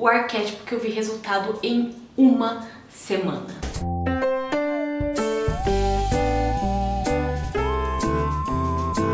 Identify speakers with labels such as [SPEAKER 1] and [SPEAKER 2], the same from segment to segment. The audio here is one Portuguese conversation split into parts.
[SPEAKER 1] o arquétipo que eu vi resultado em uma semana.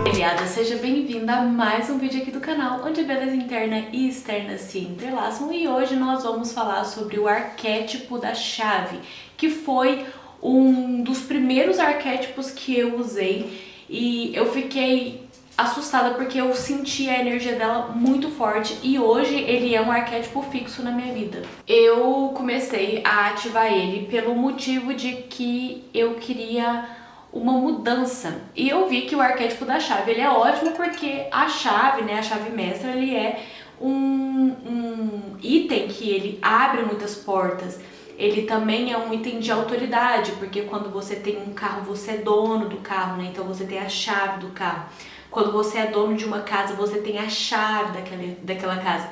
[SPEAKER 1] Aliada, seja bem-vinda a mais um vídeo aqui do canal, onde a beleza interna e externa se entrelaçam, e hoje nós vamos falar sobre o arquétipo da chave, que foi um dos primeiros arquétipos que eu usei e eu fiquei assustada porque eu senti a energia dela muito forte e hoje ele é um arquétipo fixo na minha vida. Eu comecei a ativar ele pelo motivo de que eu queria uma mudança. E eu vi que o arquétipo da chave, ele é ótimo porque a chave, né, a chave mestra, ele é um item que ele abre muitas portas. Ele também é um item de autoridade, porque quando você tem um carro, você é dono do carro, né? Então você tem a chave do carro. Quando você é dono de uma casa, você tem a chave daquela casa.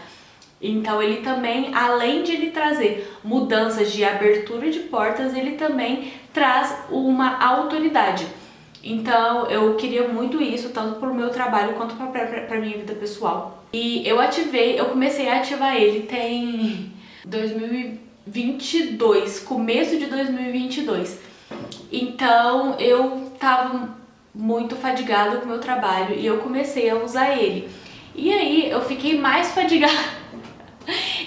[SPEAKER 1] Então ele também, além de ele trazer mudanças de abertura de portas, ele também traz uma autoridade. Então eu queria muito isso, tanto para o meu trabalho quanto para a minha vida pessoal. E eu comecei a ativar ele tem 2022, começo de 2022. Então eu tava muito fadigada com o meu trabalho e eu comecei a usar ele. E aí eu fiquei mais fadigada.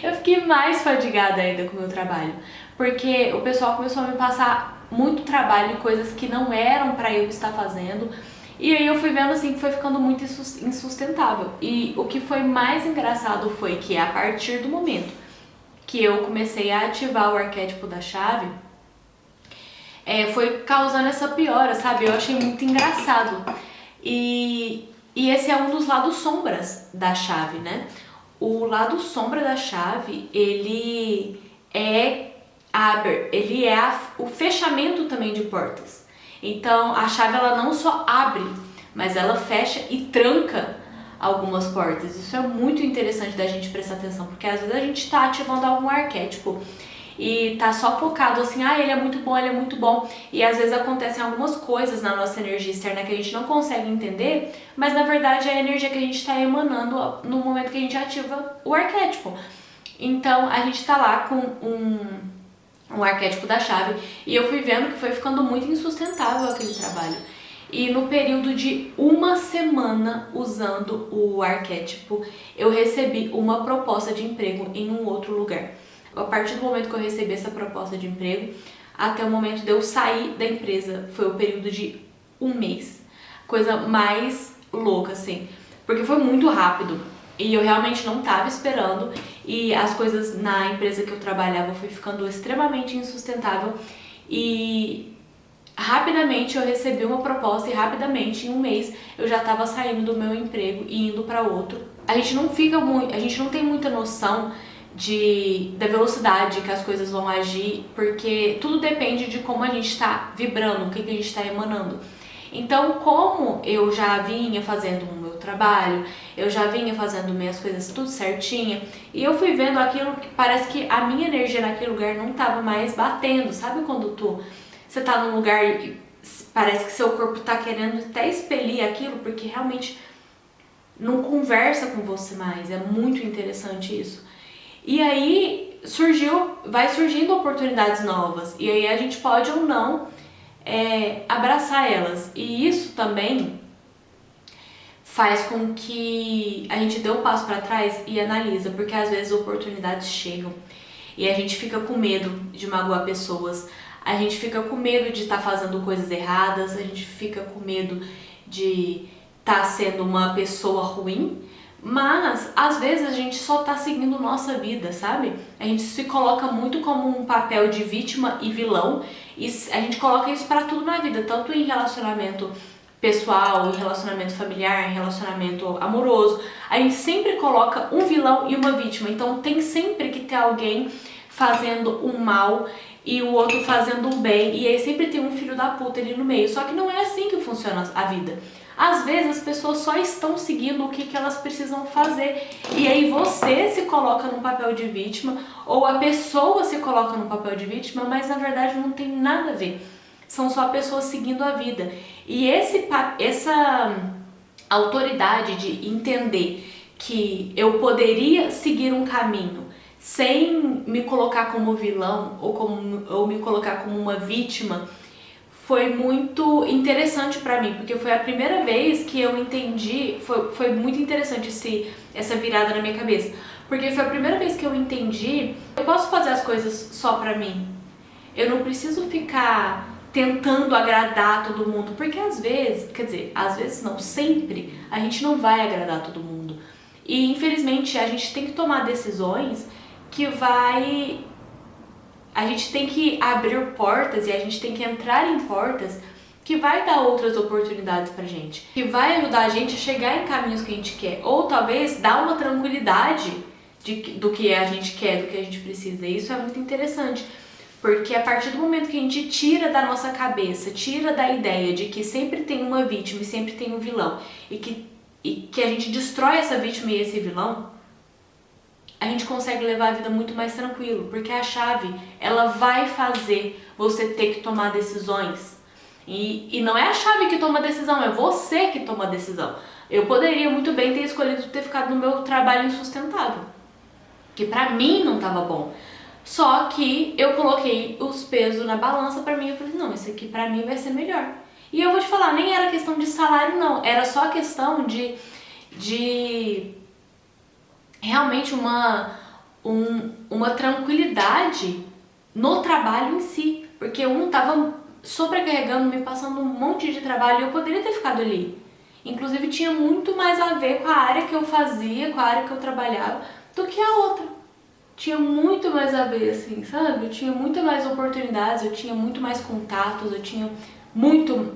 [SPEAKER 1] Eu fiquei mais fadigada ainda com o meu trabalho, porque o pessoal começou a me passar muito trabalho e coisas que não eram pra eu estar fazendo. E aí eu fui vendo assim que foi ficando muito insustentável. E o que foi mais engraçado foi que a partir do momento que eu comecei a ativar o arquétipo da chave, foi causando essa piora, sabe? Eu achei muito engraçado. E esse é um dos lados sombras da chave, né? O lado sombra da chave, ele é o fechamento também de portas. Então, a chave ela não só abre, mas ela fecha e tranca algumas portas. Isso é muito interessante da gente prestar atenção, porque às vezes a gente tá ativando algum arquétipo e tá só focado assim, ele é muito bom, e às vezes acontecem algumas coisas na nossa energia externa que a gente não consegue entender, mas na verdade é a energia que a gente tá emanando no momento que a gente ativa o arquétipo. Então a gente tá lá com um arquétipo da chave e eu fui vendo que foi ficando muito insustentável aquele trabalho. E no período de uma semana usando o arquétipo, eu recebi uma proposta de emprego em um outro lugar. A partir do momento que eu recebi essa proposta de emprego, até o momento de eu sair da empresa, foi o período de um mês. Coisa mais louca, assim. Porque foi muito rápido. E eu realmente não estava esperando. E as coisas na empresa que eu trabalhava foi ficando extremamente insustentável. E rapidamente eu recebi uma proposta e rapidamente, em um mês, eu já estava saindo do meu emprego e indo para outro. A gente não tem muita noção da velocidade que as coisas vão agir, porque tudo depende de como a gente está vibrando, o que a gente está emanando. Então, como eu já vinha fazendo o meu trabalho, eu já vinha fazendo minhas coisas tudo certinha, e eu fui vendo aquilo que parece que a minha energia naquele lugar não estava mais batendo. Sabe quando você tá num lugar e parece que seu corpo tá querendo até expelir aquilo, porque realmente não conversa com você mais. É muito interessante isso. E aí vai surgindo oportunidades novas, e aí a gente pode ou não abraçar elas. E isso também faz com que a gente dê um passo para trás e analisa, porque às vezes oportunidades chegam e a gente fica com medo de magoar pessoas, a gente fica com medo de estar fazendo coisas erradas, a gente fica com medo de estar sendo uma pessoa ruim. Mas, às vezes, a gente só tá seguindo nossa vida, sabe? A gente se coloca muito como um papel de vítima e vilão, e a gente coloca isso pra tudo na vida, tanto em relacionamento pessoal, em relacionamento familiar, em relacionamento amoroso. A gente sempre coloca um vilão e uma vítima, então tem sempre que ter alguém fazendo um mal e o outro fazendo um bem, e aí sempre tem um filho da puta ali no meio. Só que não é assim que funciona a vida. Às vezes as pessoas só estão seguindo o que elas precisam fazer, e aí você se coloca no papel de vítima, ou a pessoa se coloca no papel de vítima, mas na verdade não tem nada a ver. São só pessoas seguindo a vida. E essa autoridade de entender que eu poderia seguir um caminho sem me colocar como vilão ou me colocar como uma vítima, foi muito interessante pra mim, porque foi a primeira vez que eu entendi, foi muito interessante essa virada na minha cabeça, porque foi a primeira vez que eu entendi, eu posso fazer as coisas só pra mim, eu não preciso ficar tentando agradar todo mundo, porque às vezes, quer dizer, às vezes não, sempre, a gente não vai agradar todo mundo, e infelizmente a gente tem que tomar decisões que a gente tem que abrir portas e a gente tem que entrar em portas que vai dar outras oportunidades pra gente, que vai ajudar a gente a chegar em caminhos que a gente quer, ou talvez dar uma tranquilidade do que a gente quer, do que a gente precisa. E isso é muito interessante, porque a partir do momento que a gente tira da nossa cabeça, tira da ideia de que sempre tem uma vítima e sempre tem um vilão, e que a gente destrói essa vítima e esse vilão, a gente consegue levar a vida muito mais tranquilo, porque a chave, ela vai fazer você ter que tomar decisões. E não é a chave que toma a decisão, é você que toma a decisão. Eu poderia muito bem ter escolhido ter ficado no meu trabalho insustentável, que pra mim não tava bom. Só que eu coloquei os pesos na balança pra mim e falei, não, esse aqui pra mim vai ser melhor. E eu vou te falar, nem era questão de salário não, era só questão de realmente uma tranquilidade no trabalho em si, porque um tava sobrecarregando, me passando um monte de trabalho e eu poderia ter ficado ali. Inclusive tinha muito mais a ver com a área que eu fazia, com a área que eu trabalhava, do que a outra. Tinha muito mais a ver, assim, sabe? Eu tinha muito mais oportunidades, eu tinha muito mais contatos,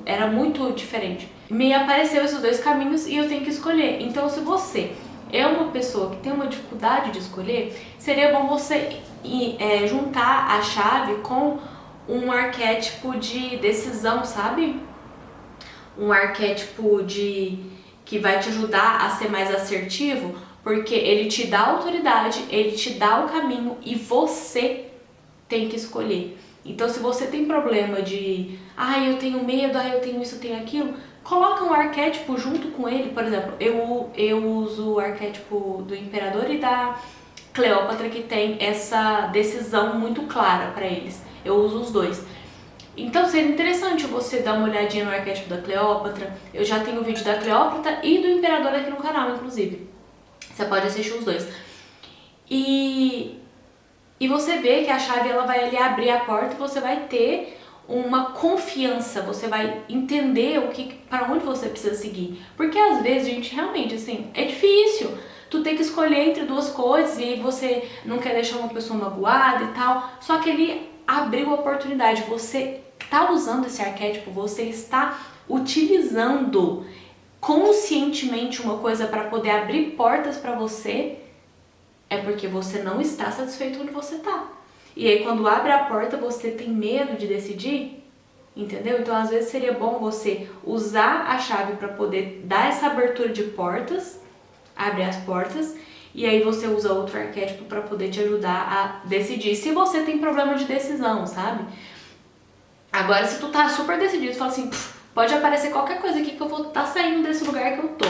[SPEAKER 1] era muito diferente. Me apareceu esses dois caminhos e eu tenho que escolher. Então, se você é uma pessoa que tem uma dificuldade de escolher, seria bom você juntar a chave com um arquétipo de decisão, sabe? Um arquétipo que vai te ajudar a ser mais assertivo, porque ele te dá autoridade, ele te dá o caminho e você tem que escolher. Então, se você tem problema de eu tenho medo, eu tenho isso, eu tenho aquilo, coloca um arquétipo junto com ele. Por exemplo, eu uso o arquétipo do imperador e da Cleópatra, que tem essa decisão muito clara para eles. Eu uso os dois. Então seria interessante você dar uma olhadinha no arquétipo da Cleópatra. Eu já tenho o vídeo da Cleópatra e do imperador aqui no canal, inclusive. Você pode assistir os dois. E você vê que a chave ela vai ali abrir a porta e você vai ter uma confiança, você vai entender para onde você precisa seguir. Porque às vezes, gente, realmente, assim, é difícil. Tu tem que escolher entre duas coisas e você não quer deixar uma pessoa magoada e tal. Só que ele abriu a oportunidade. Você está usando esse arquétipo, você está utilizando conscientemente uma coisa para poder abrir portas para você, é porque você não está satisfeito onde você está. E aí quando abre a porta você tem medo de decidir, entendeu? Então às vezes seria bom você usar a chave para poder dar essa abertura de portas, abrir as portas, e aí você usa outro arquétipo para poder te ajudar a decidir. Se você tem problema de decisão, sabe? Agora se tu tá super decidido, tu fala assim, pode aparecer qualquer coisa aqui que eu vou estar saindo desse lugar que eu tô.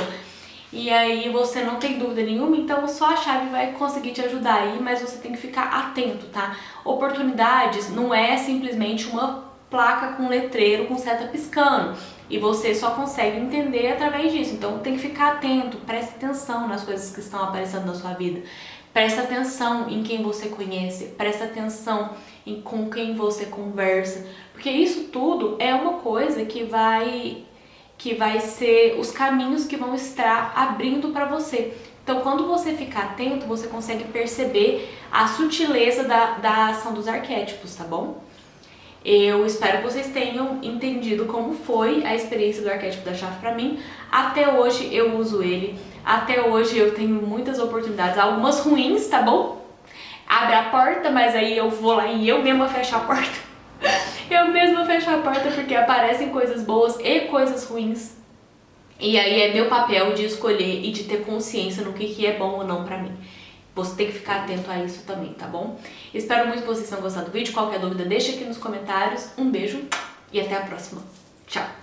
[SPEAKER 1] E aí você não tem dúvida nenhuma, então só a chave vai conseguir te ajudar aí, mas você tem que ficar atento, tá? Oportunidades não é simplesmente uma placa com letreiro com seta piscando, e você só consegue entender através disso. Então tem que ficar atento, preste atenção nas coisas que estão aparecendo na sua vida. Presta atenção em quem você conhece, presta atenção com quem você conversa, porque isso tudo é uma coisa que vai ser os caminhos que vão estar abrindo para você. Então, quando você ficar atento, você consegue perceber a sutileza da ação dos arquétipos, tá bom? Eu espero que vocês tenham entendido como foi a experiência do arquétipo da chave para mim. Até hoje eu uso ele, até hoje eu tenho muitas oportunidades, algumas ruins, tá bom? Abre a porta, mas aí eu vou lá e eu mesma fecho a porta. Eu mesma fecho a porta porque aparecem coisas boas e coisas ruins. E aí é meu papel de escolher e de ter consciência no que é bom ou não pra mim. Você tem que ficar atento a isso também, tá bom? Espero muito que vocês tenham gostado do vídeo. Qualquer dúvida, deixa aqui nos comentários. Um beijo e até a próxima. Tchau!